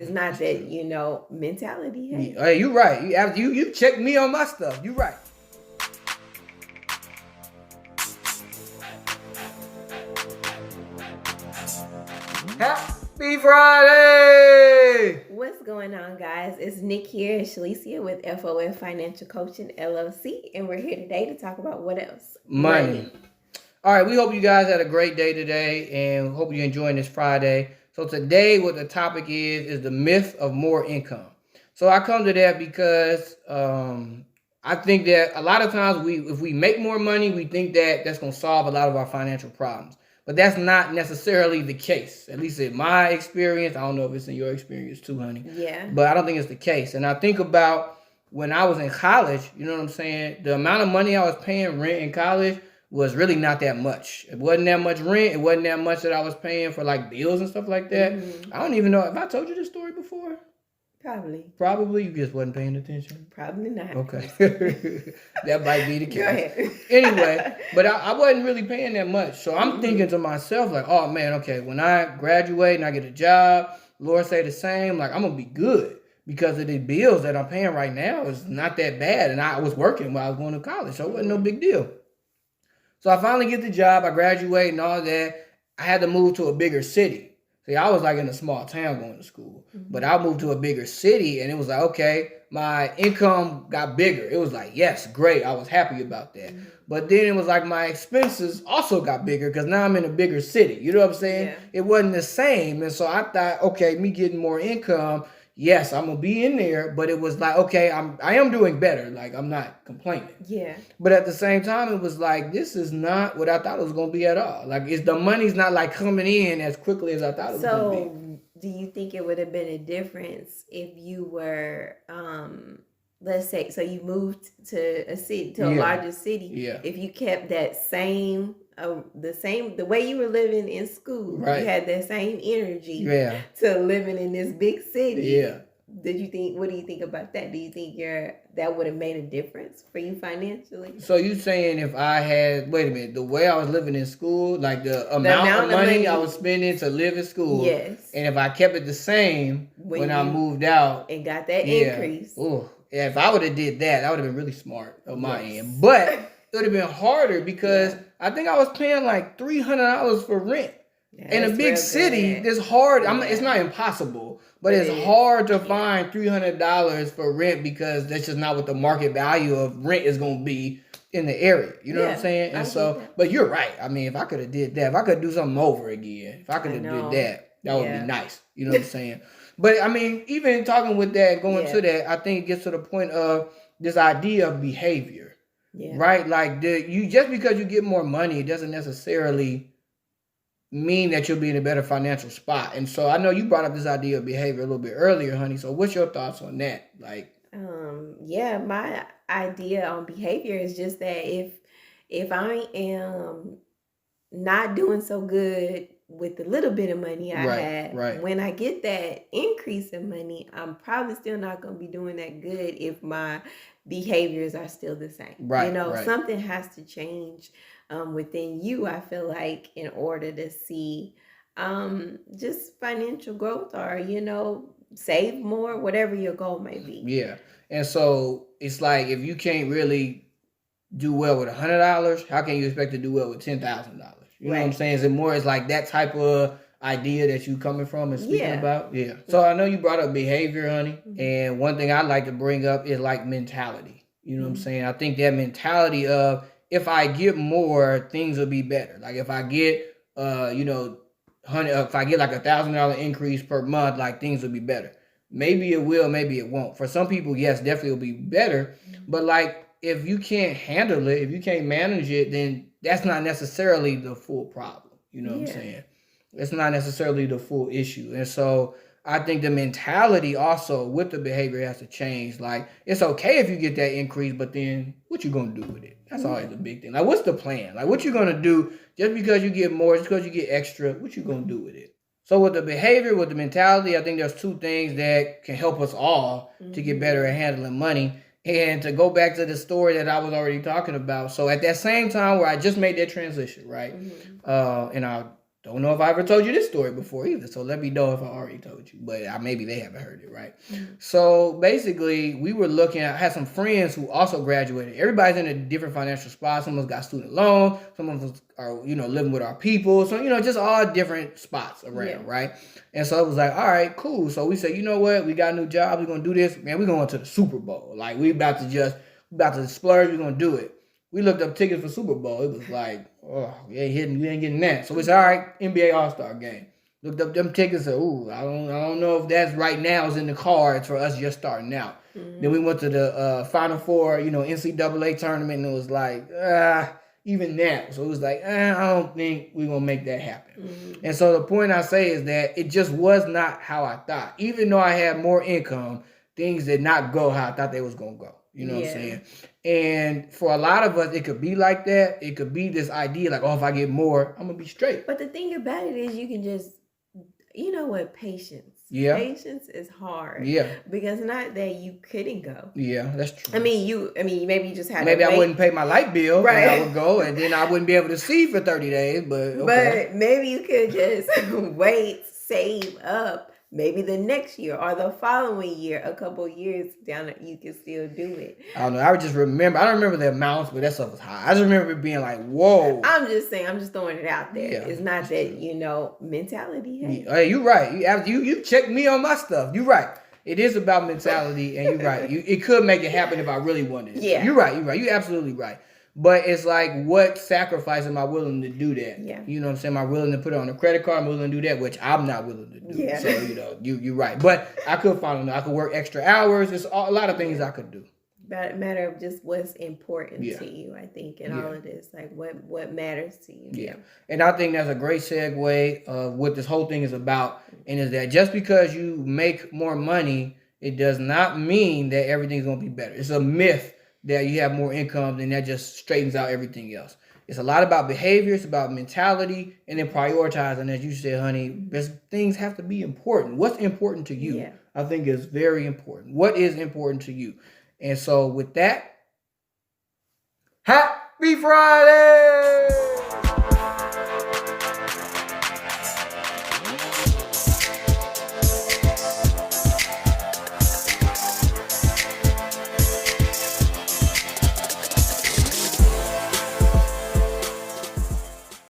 It's not that, mentality. Hey, Hey, you right. You check me on my stuff. You right. Happy Friday! what's going on, guys? It's Nick here, Shalicia with F.O.F Financial Coaching LLC, and we're here today to talk about what else? Money. All right, we hope you guys had a great day today, and hope you're enjoying this Friday. So today, what the topic is the myth of more income. So I come to that because I think that a lot of times if we make more money, we think that that's going to solve a lot of our financial problems. But that's not necessarily the case. At least in my experience. I don't know if it's in your experience too, honey. Yeah. But I don't think it's the case. And I think about when I was in college, you know what I'm saying? The amount of money I was paying rent in college was really not that much. It wasn't that much rent. It wasn't that much that I was paying for like bills and stuff like that. I don't even know if I told you this story before. Probably you just wasn't paying attention. Probably not. Okay. That might be the case. Go ahead. Anyway, but I wasn't really paying that much. So I'm thinking to myself like, oh man, okay, when I graduate and I get a job, Lord say the same, like I'm going to be good. Because of the bills that I'm paying right now is not that bad. And I was working while I was going to college, so it wasn't no big deal. So I finally get the job, I graduate and all that. I had to move to a bigger city. See, I was like in a small town going to school. But I moved to a bigger city and it was like, okay, my income got bigger. It was like, yes, great. I was happy about that. But then it was like my expenses also got bigger because now I'm in a bigger city. You know what I'm saying? Yeah. It wasn't the same. And so I thought, okay, me getting more income, yes, I'm gonna be in there, but it was like, okay, I am doing better. Like I'm not complaining. Yeah. But at the same time, it was like, this is not what I thought it was gonna be at all. Like the money's not like coming in as quickly as I thought it was gonna be. So do you think it would have been a difference if you were let's say, so you moved to a city, to a larger city. Yeah. If you kept that same, the way you were living in school, Right. you had that same energy Yeah. to living in this big city. Yeah. What do you think about that? Do you think that would have made a difference for you financially? So you saying if I had, wait a minute, the way I was living in school, like the amount of money I was spending to live in school, yes, and if I kept it the same when I moved out and got that increase. Oh, yeah, if I would have did that, that would have been really smart on my end. But it would have been harder because I think I was paying like $300 for rent. In a big city, it's hard. It's not impossible, but it's hard to find $300 for rent because that's just not what the market value of rent is going to be in the area. You know what I'm saying? And so, but you're right. I mean, if I could have did that, if I could do something over again, if I could have did that would be nice. You know what I'm saying? But I mean, even talking with that, going to that, I think it gets to the point of this idea of behavior, right? Like just because you get more money, it doesn't necessarily mean that you'll be in a better financial spot. And so I know you brought up this idea of behavior a little bit earlier, honey. So what's your thoughts on that? Like, my idea on behavior is just that if I am not doing so good with the little bit of money I had, when I get that increase in money, I'm probably still not going to be doing that good if my behaviors are still the same. Something has to change within you, I feel like, in order to see just financial growth or, save more, whatever your goal may be. Yeah. And so it's like, if you can't really do well with $100, how can you expect to do well with $10,000? You know what I'm saying? Is it more, it's like that type of idea that you coming from and speaking about? Yeah. So I know you brought up behavior, honey. And one thing I like to bring up is like mentality. You know what I'm saying? I think that mentality of, if I get more, things will be better. Like if I get, if I get like $1,000 increase per month, like things will be better. Maybe it will, maybe it won't. For some people, yes, definitely will be better. But like, if you can't handle it, if you can't manage it, then that's not necessarily the full problem. You know what I'm saying? It's not necessarily the full issue. And so I think the mentality also with the behavior has to change. Like, it's okay if you get that increase, but then what you gonna do with it? That's always the big thing. Like, what's the plan? Like, what you gonna do just because you get more, just because you get extra, what you gonna do with it? So with the behavior, with the mentality, I think there's two things that can help us all to get better at handling money. And to go back to the story that I was already talking about. So at that same time where I just made that transition, right? And I'll Don't know if I ever told you this story before either, so let me know if I already told you. But maybe they haven't heard it, right? Mm-hmm. So basically, we were looking at, I had some friends who also graduated. Everybody's in a different financial spot. Some of us got student loan. Some of us are, living with our people. So, just all different spots around, right? And so it was like, all right, cool. So we said, you know what? We got a new job. We're going to do this. Man, we're going to the Super Bowl. Like, we about to splurge. We're going to do it. We looked up tickets for Super Bowl. It was like, oh, you ain't getting that. So we said, all right, NBA All-Star game. Looked up them tickets. Said, ooh, I don't know if that's right now is in the cards for us just starting out. Mm-hmm. Then we went to the Final Four, NCAA tournament, and it was like, even that. So it was like, I don't think we're going to make that happen. Mm-hmm. And so the point I say is that it just was not how I thought. Even though I had more income, things did not go how I thought they was going to go. You know what I'm saying? And for a lot of us, it could be like that. It could be this idea like, oh, if I get more, I'm going to be straight. But the thing about it is you can just, patience. Yeah. Patience is hard. Yeah. Because not that you couldn't go. Yeah, that's true. Maybe you just had maybe I wouldn't pay my light bill, right? And I would go, and then I wouldn't be able to see for 30 days. But okay. But maybe you could just wait, save up. Maybe the next year or the following year, a couple years down, you can still do it. I don't know. I don't remember the amounts, but that stuff was high. I just remember it being like, whoa. I'm just saying, I'm just throwing it out there. Yeah, it's not that, mentality. Hey, you're right. You checked me on my stuff. You're right. It is about mentality, and you're right. It could make it happen if I really wanted it. Yeah. You're right. You're absolutely right. But it's like, what sacrifice am I willing to do that? Yeah. You know what I'm saying? Am I willing to put it on a credit card? I'm willing to do that, which I'm not willing to do. Yeah. So, you're right. But I could I could work extra hours. There's a lot of things I could do. But a matter of just what's important to you, I think, in all of this. Like, what matters to you. Yeah. And I think that's a great segue of what this whole thing is about. And is that just because you make more money, it does not mean that everything's going to be better. It's a myth that you have more income, then that just straightens out everything else. It's a lot about behavior, it's about mentality, and then prioritizing. As you said, honey, things have to be important. What's important to you? Yeah. I think is very important. What is important to you? And so with that, Happy Friday!